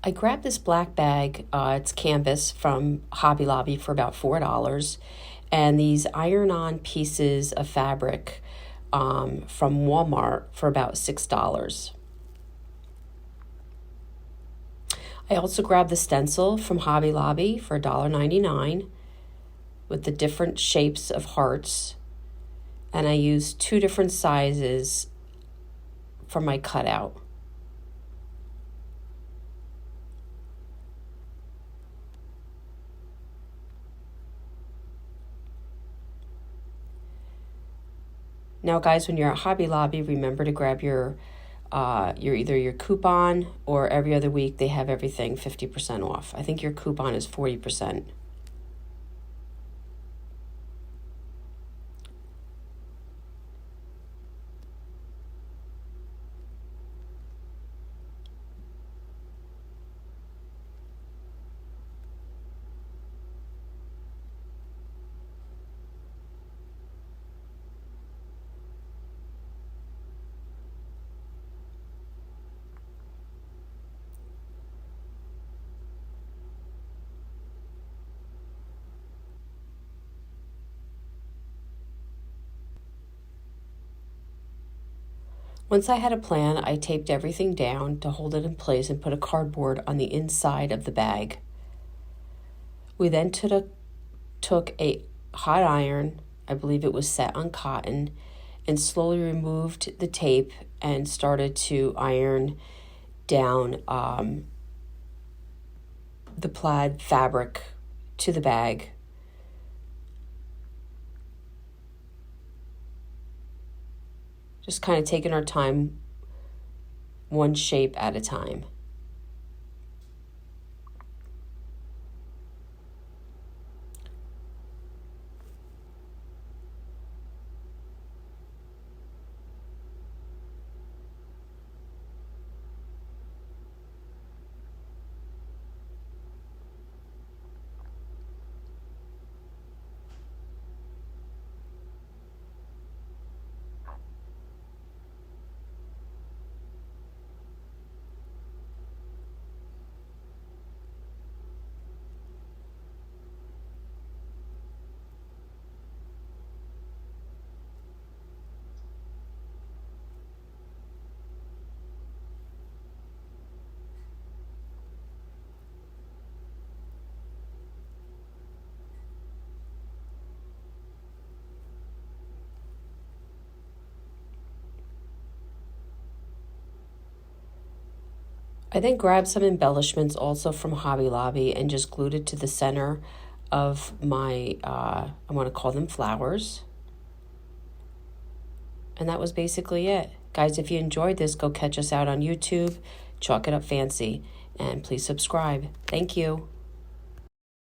I grabbed this black bag, it's canvas from Hobby Lobby for about $4, and these iron-on pieces of fabric from Walmart for about $6. I also grabbed the stencil from Hobby Lobby for $1.99 with the different shapes of hearts, and I used 2 different sizes for my cutout. Now, guys, when you're at Hobby Lobby, remember to grab your either your coupon, or every other week they have everything 50% off. I think your coupon is 40%. Once I had a plan, I taped everything down to hold it in place and put a cardboard on the inside of the bag. We then took a hot iron, I believe it was set on cotton, and slowly removed the tape and started to iron down the plaid fabric to the bag. Just kind of taking our time, one shape at a time. I then grabbed some embellishments also from Hobby Lobby and just glued it to the center of my, I want to call them flowers. And that was basically it. Guys, if you enjoyed this, go catch us out on YouTube. Chalk It Up Fancy. And please subscribe. Thank you.